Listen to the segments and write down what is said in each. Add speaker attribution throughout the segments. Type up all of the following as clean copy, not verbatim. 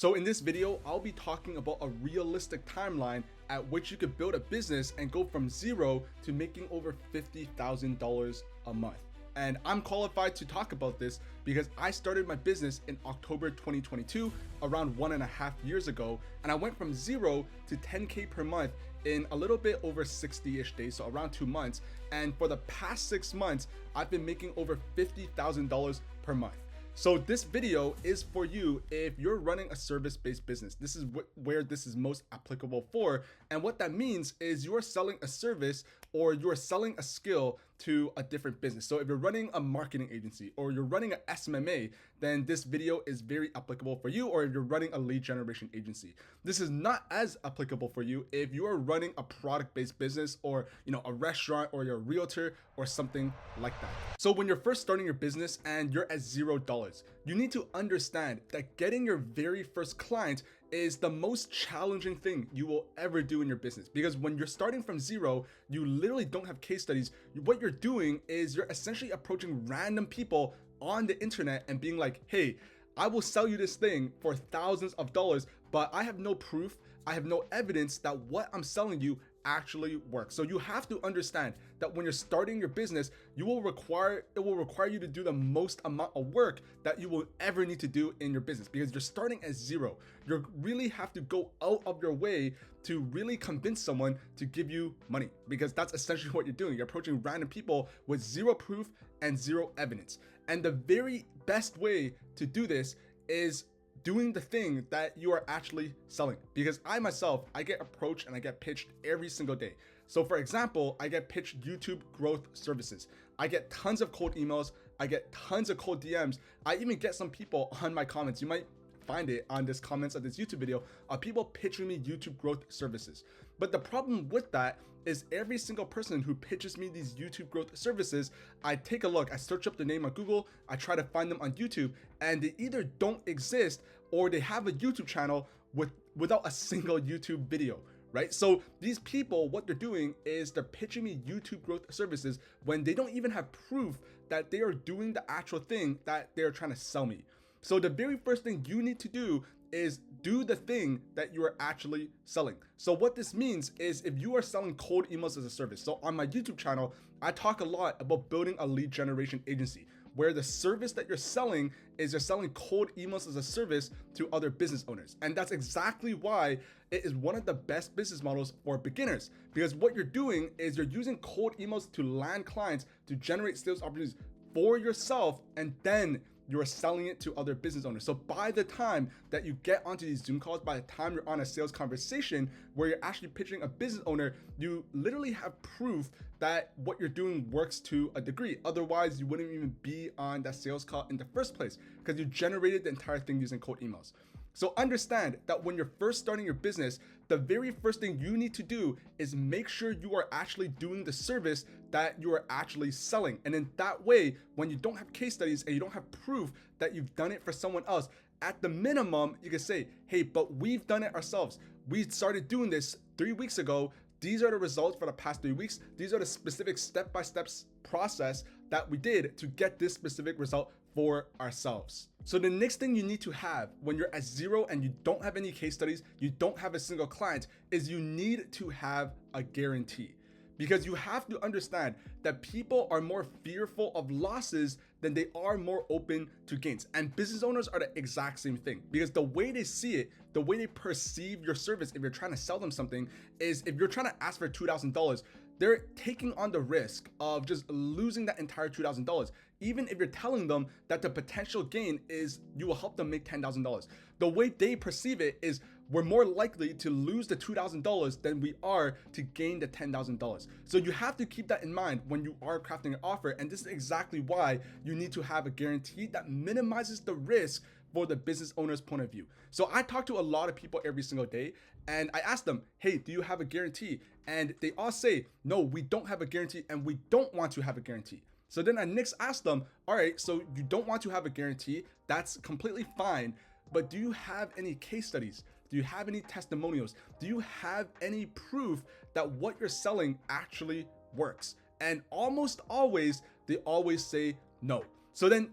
Speaker 1: So in this video, I'll be talking about a realistic timeline at which you could build a business and go from zero to making over $50,000 a month. And I'm qualified to talk about this because I started my business in October 2022, around 1.5 years ago. And I went from zero to 10K per month in a little bit over 60-ish days, so around 2 months. And for the past 6 months, I've been making over $50,000 per month. So this video is for you if you're running a service-based business. This is where this is most applicable for. And what that means is you're selling a service or you're selling a skill to a different business. So if you're running a marketing agency or you're running an SMMA, then this video is very applicable for you. Or if you're running a lead generation agency, this is not as applicable for you if you are running a product-based business or a restaurant or you're a realtor or something like that. So when you're first starting your business and you're at $0, you need to understand that getting your very first client is the most challenging thing you will ever do in your business, because when you're starting from zero, you literally don't have case studies. What you're doing is you're essentially approaching random people on the internet and being like, hey, I will sell you this thing for thousands of dollars, but I have no proof, I have no evidence that what I'm selling you actually works. So you have to understand that when you're starting your business, it will require you to do the most amount of work that you will ever need to do in your business, because you're starting at zero. You really have to go out of your way to really convince someone to give you money, because that's essentially what you're doing. You're approaching random people with zero proof and zero evidence. And the very best way to do this is doing the thing that you are actually selling. Because I myself, I get approached and I get pitched every single day. So for example, I get pitched YouTube growth services. I get tons of cold emails. I get tons of cold DMs. I even get some people on my comments. You might find it on this comments of this YouTube video, people pitching me YouTube growth services. But the problem with that is every single person who pitches me these YouTube growth services, I take a look, I search up the name on Google, I try to find them on YouTube, and they either don't exist or they have a YouTube channel without a single YouTube video. Right? So these people, what they're doing is they're pitching me YouTube growth services when they don't even have proof that they are doing the actual thing that they're trying to sell me. So the very first thing you need to do is do the thing that you are actually selling. So what this means is if you are selling cold emails as a service. So on my YouTube channel, I talk a lot about building a lead generation agency, where the service that you're selling is you're selling cold emails as a service to other business owners. And that's exactly why it is one of the best business models for beginners, because what you're doing is you're using cold emails to land clients, to generate sales opportunities for yourself, and then you're selling it to other business owners. So by the time that you get onto these Zoom calls, by the time you're on a sales conversation where you're actually pitching a business owner, you literally have proof that what you're doing works to a degree. Otherwise, you wouldn't even be on that sales call in the first place, because you generated the entire thing using cold emails. So understand that when you're first starting your business, the very first thing you need to do is make sure you are actually doing the service that you are actually selling. And in that way, when you don't have case studies and you don't have proof that you've done it for someone else, at the minimum, you can say, hey, but we've done it ourselves. We started doing this 3 weeks ago. These are the results for the past 3 weeks. These are the specific step-by-step process that we did to get this specific result for ourselves. So the next thing you need to have when you're at zero and you don't have any case studies, you don't have a single client, is you need to have a guarantee. Because you have to understand that people are more fearful of losses than they are more open to gains. And business owners are the exact same thing, because the way they see it, the way they perceive your service, if you're trying to sell them something, is if you're trying to ask for $2,000, they're taking on the risk of just losing that entire $2,000. Even if you're telling them that the potential gain is you will help them make $10,000. The way they perceive it is we're more likely to lose the $2,000 than we are to gain the $10,000. So you have to keep that in mind when you are crafting an offer. And this is exactly why you need to have a guarantee that minimizes the risk for the business owner's point of view. So I talk to a lot of people every single day and I ask them, hey, do you have a guarantee? And they all say, no, we don't have a guarantee and we don't want to have a guarantee. So then I next ask them, all right, so you don't want to have a guarantee. That's completely fine. But do you have any case studies? Do you have any testimonials? Do you have any proof that what you're selling actually works? And almost always, they always say no. So then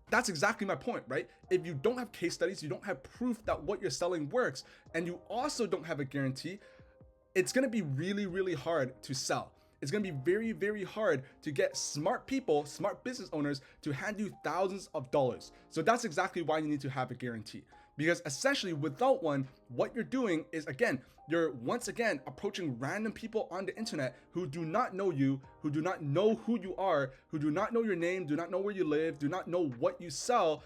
Speaker 1: That's exactly my point, right? If you don't have case studies, you don't have proof that what you're selling works, and you also don't have a guarantee, it's going to be really, really hard to sell. It's going to be very, very hard to get smart people, smart business owners to hand you thousands of dollars. So that's exactly why you need to have a guarantee. Because essentially, without one, what you're doing is, again, you're once again approaching random people on the internet who do not know you, who do not know who you are, who do not know your name, do not know where you live, do not know what you sell.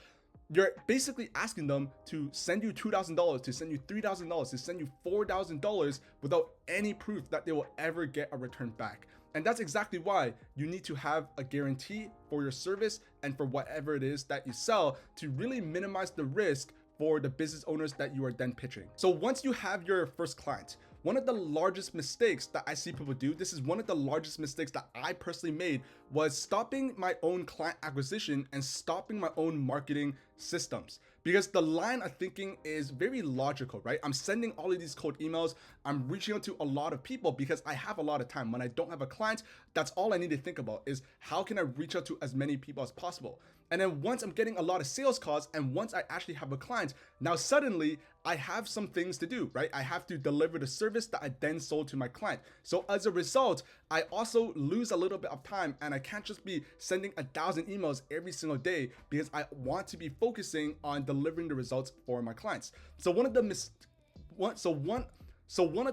Speaker 1: You're basically asking them to send you $2,000, to send you $3,000, to send you $4,000 without any proof that they will ever get a return back. And that's exactly why you need to have a guarantee for your service and for whatever it is that you sell to really minimize the risk for the business owners that you are then pitching. So once you have your first client, one of the largest mistakes that I see people do, this is one of the largest mistakes that I personally made, was stopping my own client acquisition and stopping my own marketing systems. Because the line of thinking is very logical, right? I'm sending all of these cold emails. I'm reaching out to a lot of people because I have a lot of time. When I don't have a client, that's all I need to think about is how can I reach out to as many people as possible? And then once I'm getting a lot of sales calls and once I actually have a client, now suddenly I have some things to do, right? I have to deliver the service that I then sold to my client. So as a result, I also lose a little bit of time and I can't just be sending 1,000 emails every single day because I want to be focusing on delivering the results for my clients. So one of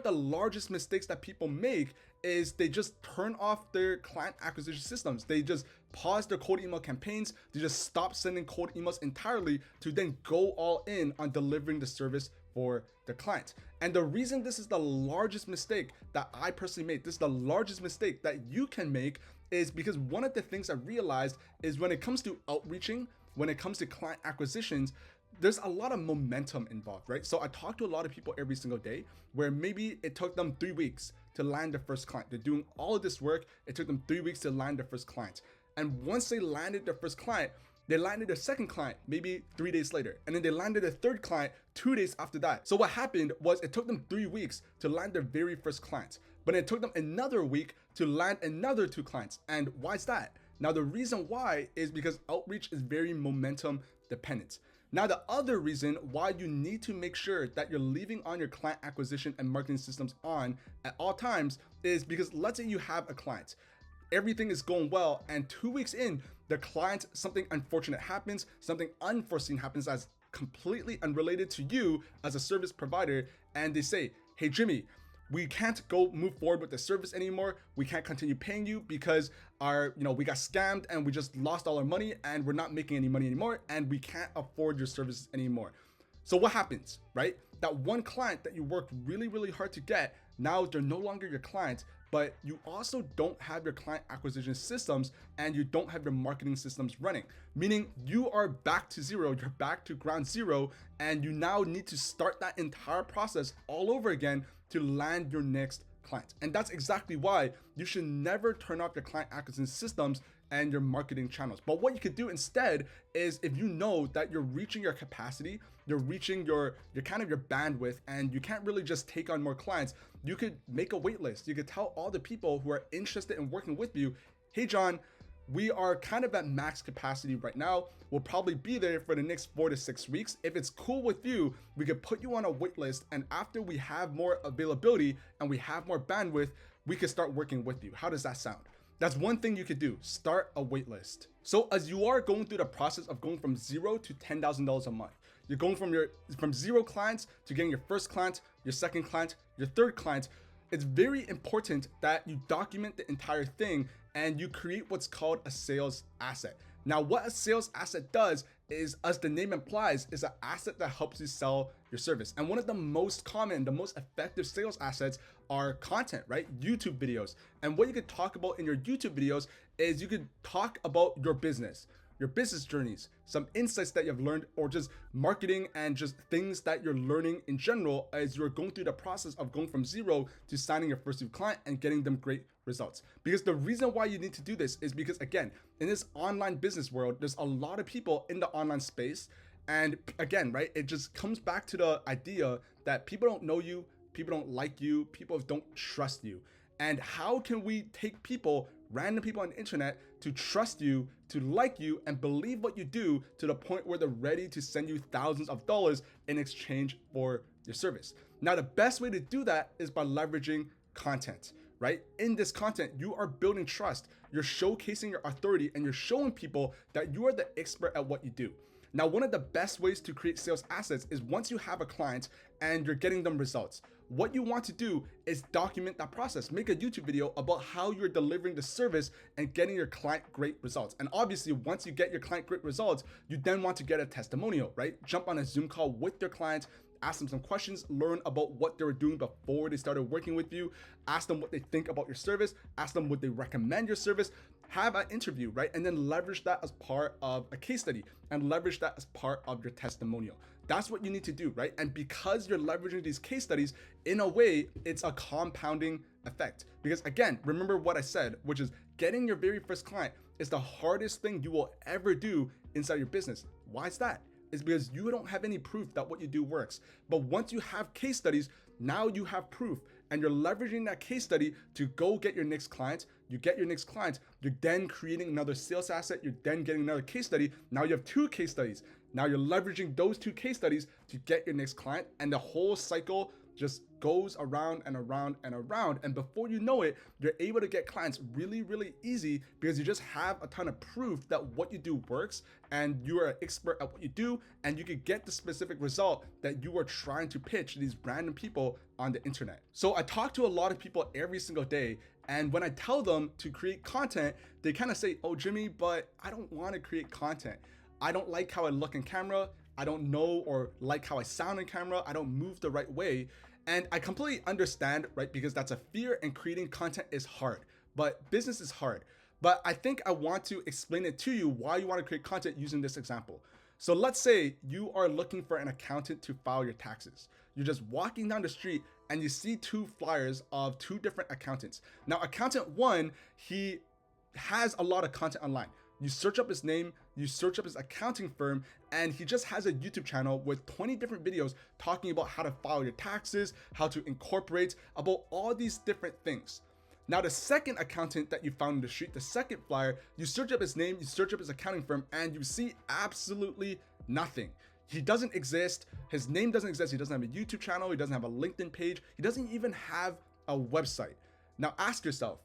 Speaker 1: the largest mistakes that people make is they just turn off their client acquisition systems. They just pause their cold email campaigns. They just stop sending cold emails entirely to then go all in on delivering the service for the client. And the reason this is the largest mistake that I personally made, this is the largest mistake that you can make, is because one of the things I realized is when it comes to outreaching, when it comes to client acquisitions, there's a lot of momentum involved, right? So I talk to a lot of people every single day where maybe it took them 3 weeks to land their first client. They're doing all of this work. It took them 3 weeks to land their first client. And once they landed their first client, they landed their second client maybe 3 days later. And then they landed a third client 2 days after that. So what happened was it took them 3 weeks to land their very first client. But it took them another week to land another 2 clients. And why is that? Now, the reason why is because outreach is very momentum dependent. Now, the other reason why you need to make sure that you're leaving on your client acquisition and marketing systems on at all times is because let's say you have a client, everything is going well, and 2 weeks in, the client, something unfortunate happens, something unforeseen happens that's completely unrelated to you as a service provider, and they say, hey, Jimmy, we can't go move forward with the service anymore. We can't continue paying you because we got scammed and we just lost all our money and we're not making any money anymore and we can't afford your services anymore. So what happens, right? That one client that you worked really, really hard to get, now they're no longer your client, but you also don't have your client acquisition systems and you don't have your marketing systems running, meaning you are back to zero, you're back to ground zero, and you now need to start that entire process all over again to land your next client. And that's exactly why you should never turn off your client acquisition systems and your marketing channels. But what you could do instead is, if you know that you're reaching your capacity, you're reaching your kind of your bandwidth, and you can't really just take on more clients, you could make a wait list. You could tell all the people who are interested in working with you, hey John, we are kind of at max capacity right now. We'll probably be there for the next 4 to 6 weeks. If it's cool with you, we could put you on a wait list, and after we have more availability and we have more bandwidth, we could start working with you. How does that sound? That's one thing you could do, start a wait list. So as you are going through the process of going from $0 to $10,000 a month, you're going from 0 clients to getting your first client, your second client, your third client. It's very important that you document the entire thing and you create what's called a sales asset. Now, what a sales asset does is, as the name implies, is an asset that helps you sell your service. And one of the most common, the most effective sales assets are content, right? YouTube videos. And what you could talk about in your YouTube videos is you could talk about your business journeys, some insights that you've learned, or just marketing and just things that you're learning in general as you're going through the process of going from 0 to signing your first new client and getting them great results. Because the reason why you need to do this is because, again, in this online business world, there's a lot of people in the online space. And again, right, it just comes back to the idea that people don't know you, people don't like you, people don't trust you. And how can we take people random people on the internet to trust you, to like you, and believe what you do to the point where they're ready to send you thousands of dollars in exchange for your service. Now, the best way to do that is by leveraging content, right? In this content, you are building trust, you're showcasing your authority, and you're showing people that you are the expert at what you do. Now, one of the best ways to create sales assets is once you have a client and you're getting them results. What you want to do is document that process. Make a YouTube video about how you're delivering the service and getting your client great results. And obviously, once you get your client great results, you then want to get a testimonial, right? Jump on a Zoom call with your client, ask them some questions, learn about what they were doing before they started working with you, ask them what they think about your service, ask them would they recommend your service, have an interview, right? And then leverage that as part of a case study and leverage that as part of your testimonial. That's what you need to do, right? And because you're leveraging these case studies, in a way, it's a compounding effect. Because again, remember what I said, which is getting your very first client is the hardest thing you will ever do inside your business. Why is that? It's because you don't have any proof that what you do works. But once you have case studies, now you have proof and you're leveraging that case study to go get your next client. You get your next client, you're then creating another sales asset, you're then getting another case study. Now you have 2 case studies. Now you're leveraging those 2 case studies to get your next client, and the whole cycle just goes around and around and around. And before you know it, you're able to get clients really, really easy because you just have a ton of proof that what you do works and you are an expert at what you do, and you can get the specific result that you are trying to pitch to these random people on the internet. So I talk to a lot of people every single day, and when I tell them to create content, they kind of say, "Oh, Jimmy, but I don't want to create content. I don't like how I look in camera. I don't know or like how I sound in camera. I don't move the right way." And I completely understand, right? Because that's a fear, and creating content is hard, but business is hard. But I think I want to explain it to you why you want to create content using this example. So let's say you are looking for an accountant to file your taxes. You're just walking down the street and you see 2 flyers of 2 different accountants. Now, accountant 1, he has a lot of content online. You search up his name, you search up his accounting firm, and he just has a YouTube channel with 20 different videos talking about how to file your taxes, how to incorporate, about all these different things. Now, the second accountant that you found in the street, the second flyer, you search up his name, you search up his accounting firm, and you see absolutely nothing. He doesn't exist. His name doesn't exist. He doesn't have a YouTube channel. He doesn't have a LinkedIn page. He doesn't even have a website. Now, ask yourself,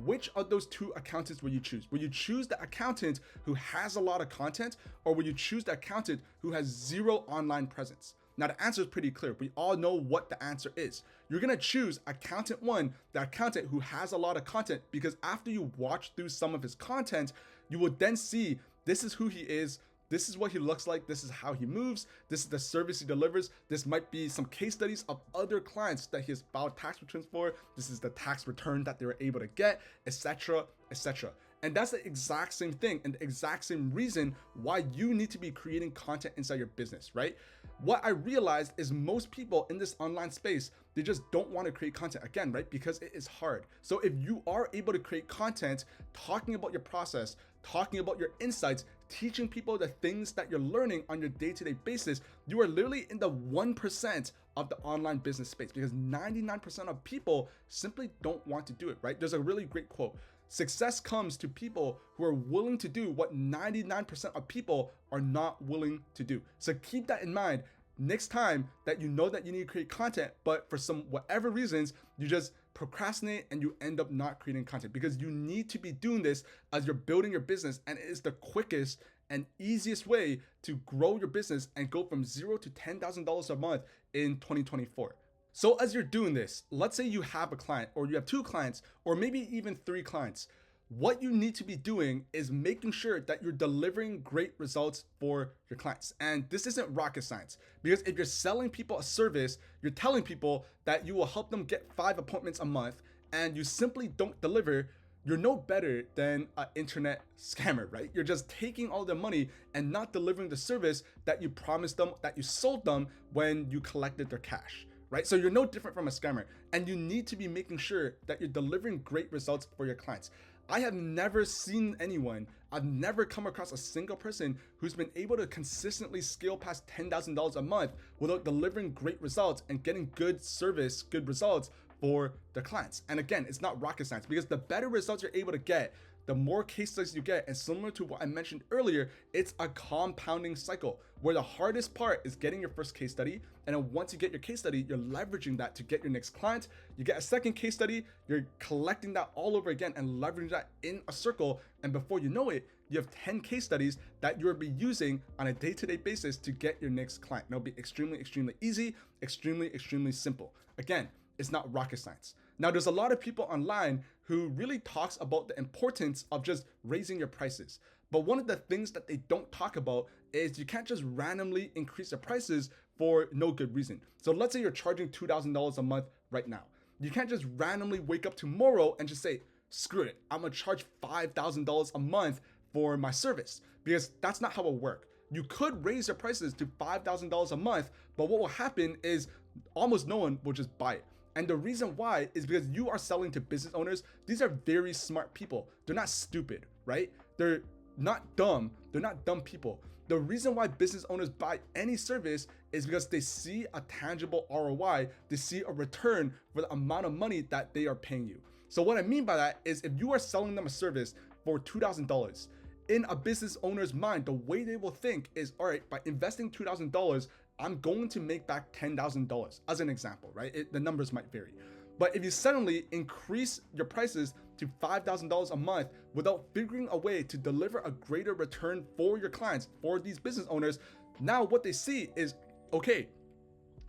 Speaker 1: which of those 2 accountants will you choose? Will you choose the accountant who has a lot of content, or will you choose the accountant who has 0 online presence? Now, the answer is pretty clear. We all know what the answer is. You're gonna choose accountant 1, the accountant who has a lot of content, because after you watch through some of his content, you will then see this is who he is, this is what he looks like, this is how he moves, this is the service he delivers, this might be some case studies of other clients that he has filed tax returns for, this is the tax return that they were able to get, etc., etc. And that's the exact same thing and the exact same reason why you need to be creating content inside your business, right? What I realized is most people in this online space, they just don't want to create content, again, right? Because it is hard. So if you are able to create content, talking about your process, talking about your insights, teaching people the things that you're learning on your day-to-day basis, you are literally in the 1% of the online business space, because 99% of people simply don't want to do it, right? There's a really great quote. Success comes to people who are willing to do what 99% of people are not willing to do. So keep that in mind next time that you know that you need to create content, but for some whatever reasons, you just procrastinate and you end up not creating content, because you need to be doing this as you're building your business, and it is the quickest and easiest way to grow your business and go from $0 to $10,000 a month in 2024. So as you're doing this, let's say you have a client, or you have 2 clients, or maybe even 3 clients. What you need to be doing is making sure that you're delivering great results for your clients. And this isn't rocket science, because if you're selling people a service, you're telling people that you will help them get 5 appointments a month, and you simply don't deliver, you're no better than an internet scammer, right? You're just taking all their money and not delivering the service that you promised them, that you sold them when you collected their cash, right? So you're no different from a scammer, and you need to be making sure that you're delivering great results for your clients. I have never seen anyone, I've never come across a single person who's been able to consistently scale past $10,000 a month without delivering great results and getting good service, good results for the clients. And again, it's not rocket science, because the better results you're able to get, the more case studies you get, and similar to what I mentioned earlier, it's a compounding cycle where the hardest part is getting your first case study. And then once you get your case study, you're leveraging that to get your next client. You get a second case study, you're collecting that all over again and leveraging that in a circle. And before you know it, you have 10 case studies that you'll be using on a day-to-day basis to get your next client. And it'll be extremely, extremely easy, extremely simple. Again, it's not rocket science. Now, there's a lot of people online who really talks about the importance of just raising your prices. But one of the things that they don't talk about is you can't just randomly increase the prices for no good reason. So let's say you're charging $2,000 a month right now. You can't just randomly wake up tomorrow and just say, screw it, I'm gonna charge $5,000 a month for my service, because that's not how it works. You could raise your prices to $5,000 a month, but what will happen is almost no one will just buy it. And the reason why is because you are selling to business owners. These are very smart people. They're not stupid, right? They're not dumb. They're not dumb people. The reason why business owners buy any service is because they see a tangible ROI. They see a return for the amount of money that they are paying you. So what I mean by that is, if you are selling them a service for $2,000, in a business owner's mind, the way they will think is, all right, by investing $2,000, I'm going to make back $10,000 as an example, right? The numbers might vary. But if you suddenly increase your prices to $5,000 a month without figuring a way to deliver a greater return for your clients, for these business owners, now what they see is, okay,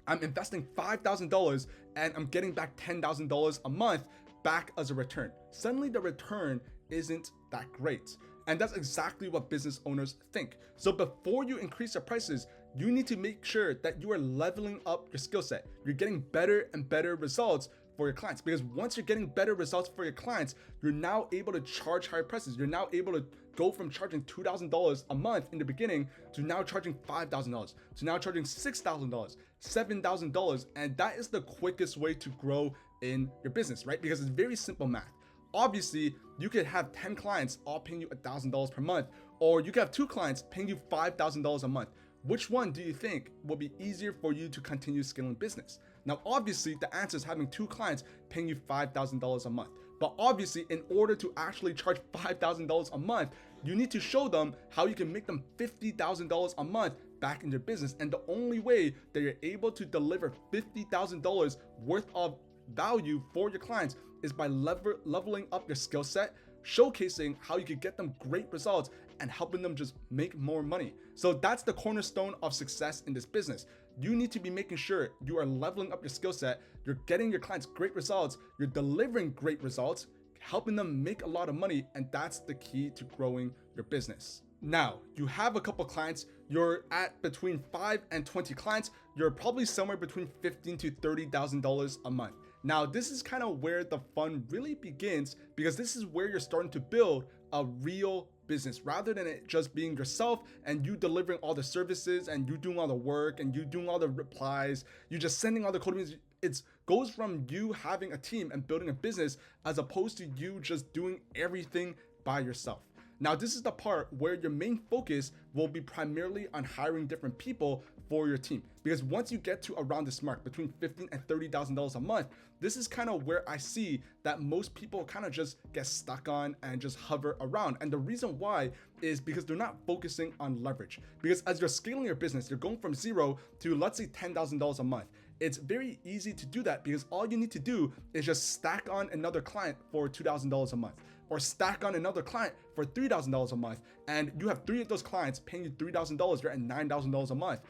Speaker 1: I'm investing $5,000 and I'm getting back $10,000 a month back as a return. Suddenly the return isn't that great. And that's exactly what business owners think. So before you increase your prices, you need to make sure that you are leveling up your skill set. You're getting better and better results for your clients, because once you're getting better results for your clients, you're now able to charge higher prices. You're now able to go from charging $2,000 a month in the beginning to now charging $5,000, to now charging $6,000, $7,000. And that is the quickest way to grow in your business, right? Because it's very simple math. Obviously, you could have 10 clients all paying you $1,000 per month, or you could have 2 clients paying you $5,000 a month. Which one do you think will be easier for you to continue scaling business? Now, obviously, the answer is having 2 clients paying you $5,000 a month. But obviously, in order to actually charge $5,000 a month, you need to show them how you can make them $50,000 a month back in your business. And the only way that you're able to deliver $50,000 worth of value for your clients is by leveling up your skill set, showcasing how you could get them great results, and helping them just make more money. So that's the cornerstone of success in this business. You need to be making sure you are leveling up your skill set, you're getting your clients great results, you're delivering great results, helping them make a lot of money, and that's the key to growing your business. Now, you have a couple clients, you're at between 5 and 20 clients, you're probably somewhere between $15,000 to $30,000 a month. Now, this is kind of where the fun really begins, because this is where you're starting to build a real business, rather than it just being yourself and you delivering all the services and you doing all the work and you doing all the replies, you just sending all the code. It goes from you having a team and building a business, as opposed to you just doing everything by yourself. Now, this is the part where your main focus will be primarily on hiring different people for your team. Because once you get to around this mark, between $15,000 and $30,000 a month, this is kind of where I see that most people kind of just get stuck on and just hover around. And the reason why is because they're not focusing on leverage. Because as you're scaling your business, you're going from 0 to, let's say, $10,000 a month. It's very easy to do that, because all you need to do is just stack on another client for $2,000 a month, or stack on another client for $3,000 a month, and you have 3 of those clients paying you $3,000, you're at $9,000 a month,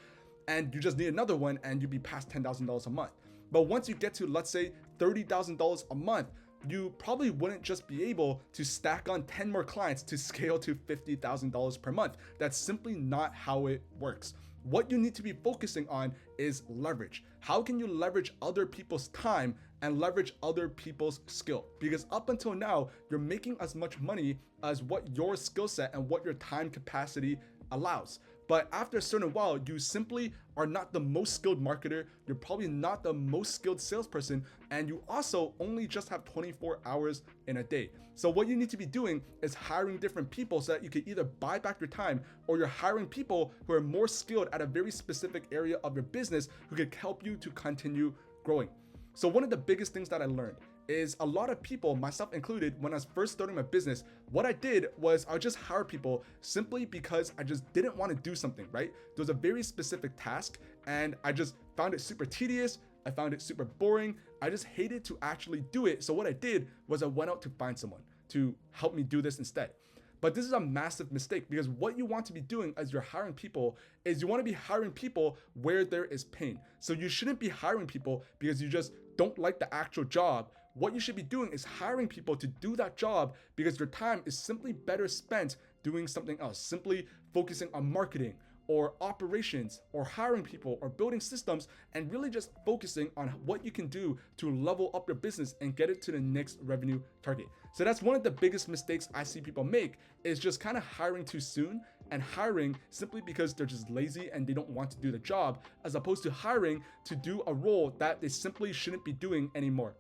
Speaker 1: and you just need another one and you'd be past $10,000 a month. But once you get to, let's say, $30,000 a month, you probably wouldn't just be able to stack on 10 more clients to scale to $50,000 per month. That's simply not how it works. What you need to be focusing on is leverage. How can you leverage other people's time and leverage other people's skill? Because up until now, you're making as much money as what your skill set and what your time capacity allows. But after a certain while, you simply are not the most skilled marketer, you're probably not the most skilled salesperson, and you also only just have 24 hours in a day. So what you need to be doing is hiring different people so that you can either buy back your time, or you're hiring people who are more skilled at a very specific area of your business who can help you to continue growing. So one of the biggest things that I learned is a lot of people, myself included, when I was first starting my business, what I did was I would just hire people simply because I just didn't want to do something, right? There was a very specific task and I just found it super tedious. I found it super boring. I just hated to actually do it. So what I did was I went out to find someone to help me do this instead. But this is a massive mistake, because what you want to be doing as you're hiring people is you want to be hiring people where there is pain. So you shouldn't be hiring people because you just don't like the actual job. What you should be doing is hiring people to do that job because your time is simply better spent doing something else, simply focusing on marketing or operations or hiring people or building systems, and really just focusing on what you can do to level up your business and get it to the next revenue target. So that's one of the biggest mistakes I see people make, is just kind of hiring too soon and hiring simply because they're just lazy and they don't want to do the job, as opposed to hiring to do a role that they simply shouldn't be doing anymore.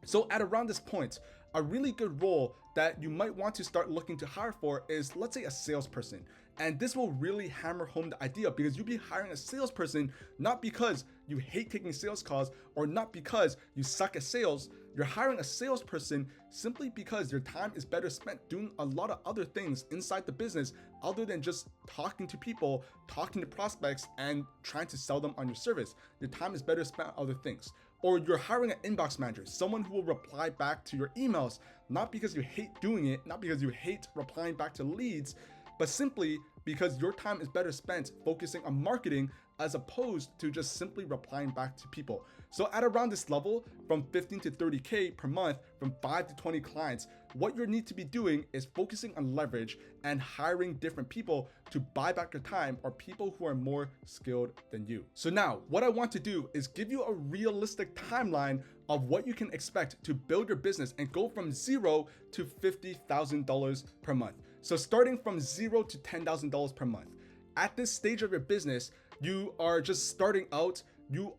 Speaker 1: So at around this point, a really good role that you might want to start looking to hire for is, let's say, a salesperson. And this will really hammer home the idea, because you'll be hiring a salesperson not because you hate taking sales calls or not because you suck at sales. You're hiring a salesperson simply because your time is better spent doing a lot of other things inside the business other than just talking to people, talking to prospects, and trying to sell them on your service. Your time is better spent on other things. Or you're hiring an inbox manager, someone who will reply back to your emails, not because you hate doing it, not because you hate replying back to leads, but simply because your time is better spent focusing on marketing as opposed to just simply replying back to people. So at around this level, from 15 to 30K per month, from 5 to 20 clients, what you need to be doing is focusing on leverage and hiring different people to buy back your time, or people who are more skilled than you. So now what I want to do is give you a realistic timeline of what you can expect to build your business and go from $0 to $50,000 per month. So starting from $0 to $10,000 per month. At this stage of your business, you are just starting out, you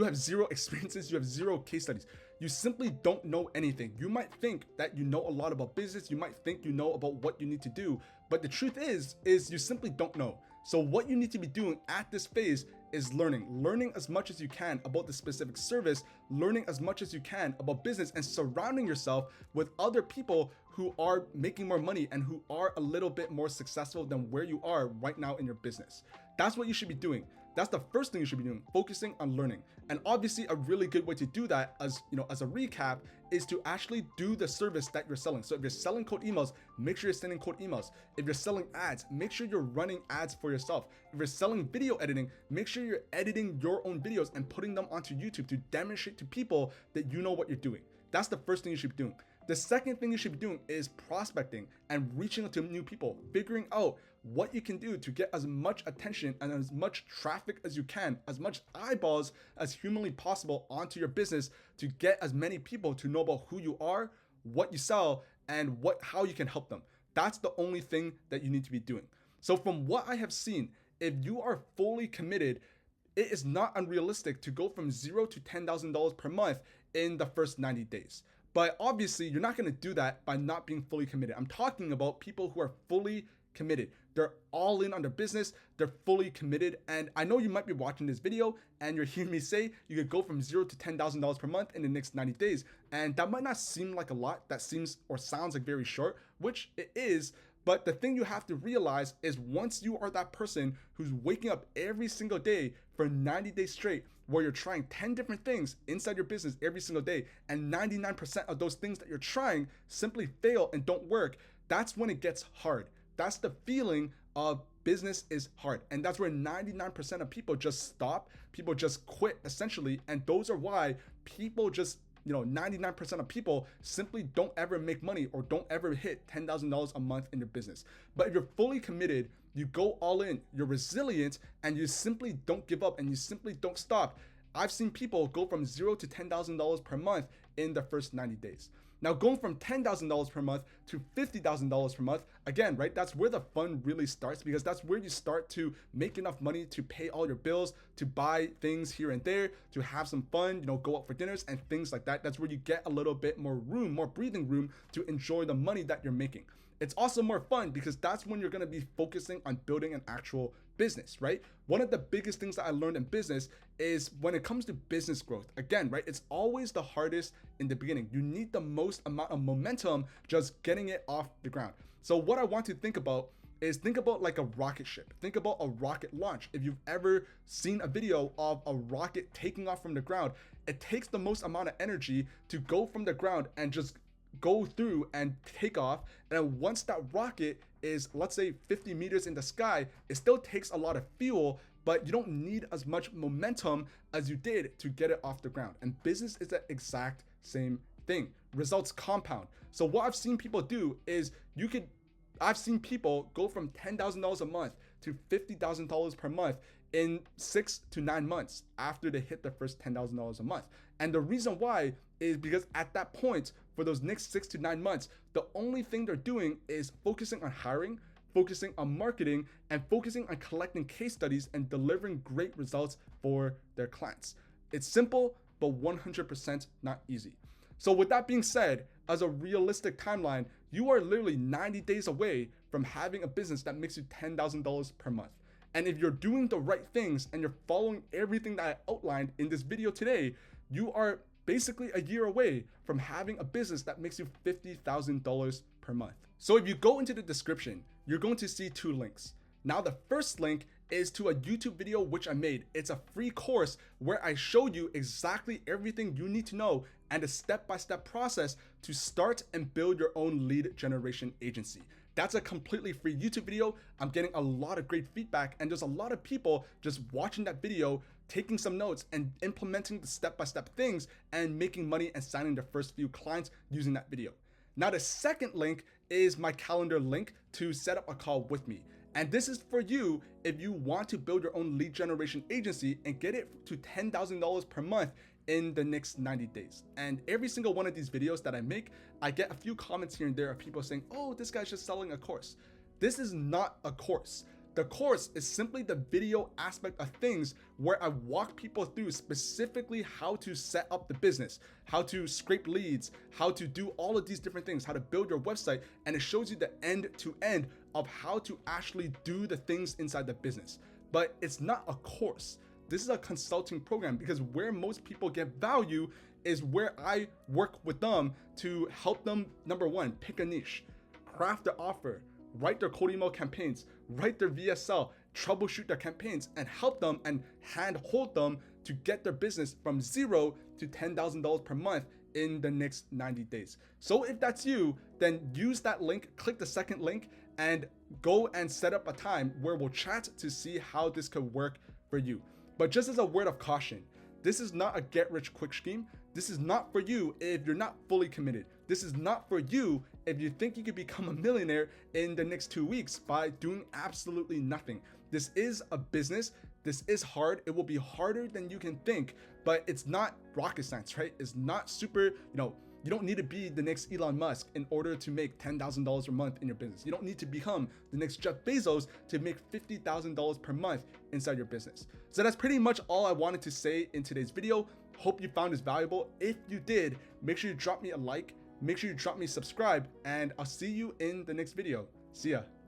Speaker 1: have zero experiences, you have zero case studies. You simply don't know anything. You might think that you know a lot about business, you might think you know about what you need to do, but the truth is you simply don't know. So what you need to be doing at this phase is learning as much as you can about the specific service, learning as much as you can about business, and surrounding yourself with other people who are making more money and who are a little bit more successful than where you are right now in your business. That's what you should be doing. That's the first thing you should be doing, focusing on learning. And obviously a really good way to do that, as a recap, is to actually do the service that you're selling. So if you're selling cold emails, make sure you're sending cold emails. If you're selling ads, make sure you're running ads for yourself. If you're selling video editing, make sure you're editing your own videos and putting them onto YouTube to demonstrate to people that you know what you're doing. That's the first thing you should be doing. The second thing you should be doing is prospecting and reaching out to new people, figuring out what you can do to get as much attention and as much traffic as you can, as much eyeballs as humanly possible onto your business, to get as many people to know about who you are, what you sell, and how you can help them. That's the only thing that you need to be doing. So from what I have seen, if you are fully committed, it is not unrealistic to go from $0 to $10,000 per month in the first 90 days. But obviously, you're not going to do that by not being fully committed. I'm talking about people who are fully committed. They're all in on their business. They're fully committed. And I know you might be watching this video and you're hearing me say you could go from $0 to $10,000 per month in the next 90 days. And that might not seem like a lot. That seems or sounds like very short, which it is. But the thing you have to realize is, once you are that person who's waking up every single day for 90 days straight, where you're trying 10 different things inside your business every single day, and 99% of those things that you're trying simply fail and don't work, that's when it gets hard. That's the feeling of business is hard. And that's where 99% of people just stop. People just quit, essentially. And those are why people just 99% of people simply don't ever make money or don't ever hit $10,000 a month in your business. But if you're fully committed, you go all in, you're resilient, and you simply don't give up and you simply don't stop. I've seen people go from $0 to $10,000 per month in the first 90 days. Now, going from $10,000 per month to $50,000 per month, again, right? That's where the fun really starts, because that's where you start to make enough money to pay all your bills, to buy things here and there, to have some fun, go out for dinners and things like that. That's where you get a little bit more room, more breathing room to enjoy the money that you're making. it's also more fun because that's when you're going to be focusing on building an actual business, right? One of the biggest things that I learned in business is when it comes to business growth, again, right? It's always the hardest in the beginning. You need the most amount of momentum just getting it off the ground. So what I want to think about is think about like a rocket ship. Think about a rocket launch. If you've ever seen a video of a rocket taking off from the ground, it takes the most amount of energy to go from the ground and just go through and take off. And then once that rocket is, let's say, 50 meters in the sky, it still takes a lot of fuel, but you don't need as much momentum as you did to get it off the ground. And business is the exact same thing. Results compound. So what I've seen people do is I've seen people go from $10,000 a month to $50,000 per month in 6 to 9 months after they hit their first $10,000 a month. And the reason why is because at that point, for those next 6 to 9 months, the only thing they're doing is focusing on hiring, focusing on marketing, and focusing on collecting case studies and delivering great results for their clients. It's simple, but 100% not easy. So with that being said, as a realistic timeline, you are literally 90 days away from having a business that makes you $10,000 per month. And if you're doing the right things and you're following everything that I outlined in this video today, you are basically a year away from having a business that makes you $50,000 per month. So if you go into the description, you're going to see 2 links. Now the first link is to a YouTube video which I made. It's a free course where I show you exactly everything you need to know and a step-by-step process to start and build your own lead generation agency. That's a completely free YouTube video. I'm getting a lot of great feedback, and there's a lot of people just watching that video, taking some notes and implementing the step-by-step things and making money and signing their first few clients using that video. Now the second link is my calendar link to set up a call with me. And this is for you if you want to build your own lead generation agency and get it to $10,000 per month in the next 90 days. And every single one of these videos that I make, I get a few comments here and there of people saying, oh, this guy's just selling a course. This is not a course. The course is simply the video aspect of things where I walk people through specifically how to set up the business, how to scrape leads, how to do all of these different things, how to build your website, and it shows you the end to end of how to actually do the things inside the business. But it's not a course. This is a consulting program because where most people get value is where I work with them to help them, number one, pick a niche, craft the offer, write their cold email campaigns, write their VSL, troubleshoot their campaigns, and help them and hand hold them to get their business from $0 to $10,000 per month in the next 90 days. So if that's you, then use that link, click the second link, and go and set up a time where we'll chat to see how this could work for you. But just as a word of caution, this is not a get-rich-quick scheme. This is not for you if you're not fully committed. This is not for you if you think you could become a millionaire in the next 2 weeks by doing absolutely nothing. This is a business. This is hard. It will be harder than you can think, but it's not rocket science, right? It's not super, you don't need to be the next Elon Musk in order to make $10,000 a month in your business. You don't need to become the next Jeff Bezos to make $50,000 per month inside your business. So that's pretty much all I wanted to say in today's video. Hope you found this valuable. If you did, make sure you drop me a like, make sure you drop me a subscribe, and I'll see you in the next video. See ya.